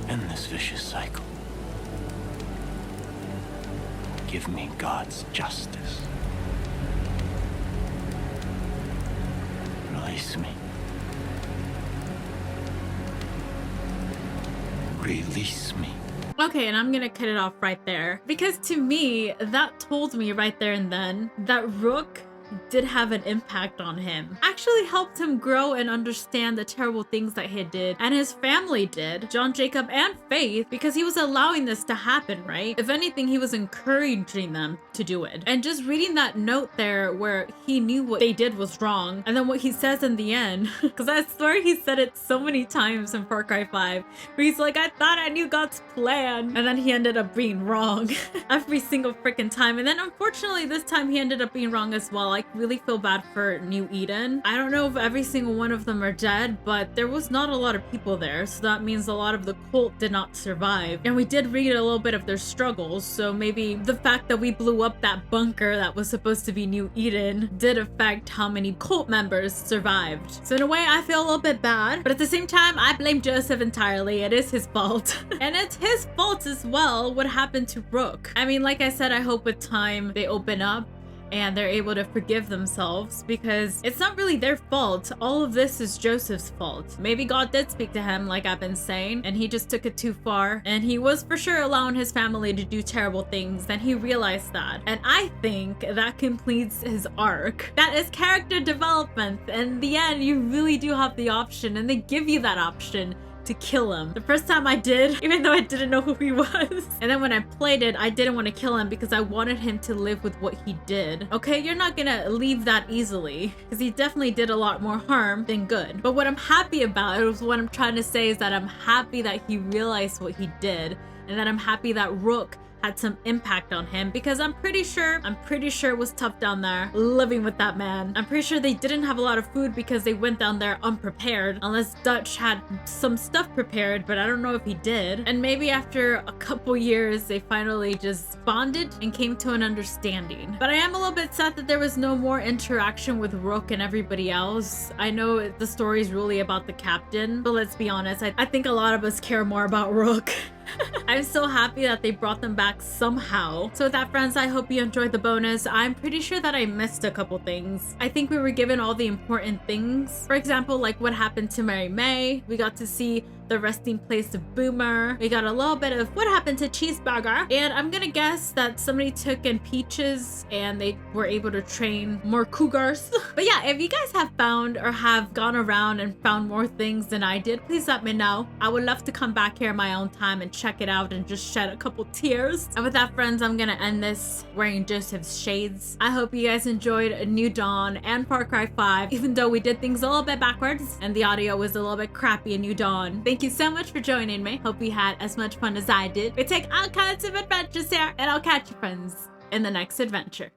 End this vicious cycle. Give me God's justice. Release me. Release me.
Okay, and I'm gonna cut it off right there. Because to me, that told me right there and then that Rook did have an impact on him. Actually helped him grow and understand the terrible things that he did, and his family did, John, Jacob, and Faith, because he was allowing this to happen, right? If anything, he was encouraging them to do it. And just reading that note there where he knew what they did was wrong, and then what he says in the end, because I swear he said it so many times in Far Cry 5, where he's like, I thought I knew God's plan, and then he ended up being wrong every single freaking time. And then unfortunately this time he ended up being wrong as well. I really feel bad for New Eden. I don't know if every single one of them are dead, but there was not a lot of people there, so that means a lot of the cult did not survive. And we did read a little bit of their struggles, so maybe the fact that we blew up that bunker that was supposed to be New Eden did affect how many cult members survived. So in a way, I feel a little bit bad, but at the same time, I blame Joseph entirely. It is his fault. And it's his fault as well what happened to Rook. I mean, like I said, I hope with time they open up and they're able to forgive themselves, because it's not really their fault. All of this is Joseph's fault. Maybe God did speak to him, like I've been saying, and he just took it too far, and he was for sure allowing his family to do terrible things, and he realized that. And I think that completes his arc. That is character development. In the end, you really do have the option, and they give you that option to kill him. The first time I did, even though I didn't know who he was. And then when I played it, I didn't want to kill him because I wanted him to live with what he did. Okay, you're not gonna leave that easily, because he definitely did a lot more harm than good. But what I'm happy about, what I'm trying to say is that I'm happy that he realized what he did, and that I'm happy that Rook had some impact on him, because I'm pretty sure it was tough down there living with that man. I'm pretty sure they didn't have a lot of food because they went down there unprepared, unless Dutch had some stuff prepared, but I don't know if he did. And maybe after a couple years, they finally just bonded and came to an understanding. But I am a little bit sad that there was no more interaction with Rook and everybody else. I know the story is really about the captain, but let's be honest, I think a lot of us care more about Rook. I'm so happy that they brought them back somehow. So with that, friends, I hope you enjoyed the bonus. I'm pretty sure that I missed a couple things. I think we were given all the important things. For example, like what happened to Mary May. We got to see the resting place of Boomer. We got a little bit of what happened to Cheeseburger. And I'm gonna guess that somebody took in Peaches and they were able to train more cougars. But yeah, if you guys have found or have gone around and found more things than I did, please let me know. I would love to come back here in my own time and check it out and just shed a couple tears. And with that, friends, I'm gonna end this wearing Joseph's shades. I hope you guys enjoyed New Dawn and Far Cry 5, even though we did things a little bit backwards and the audio was a little bit crappy in New Dawn. Thank you so much for joining me. Hope you had as much fun as I did. We take all kinds of adventures here, and I'll catch you, friends, in the next adventure.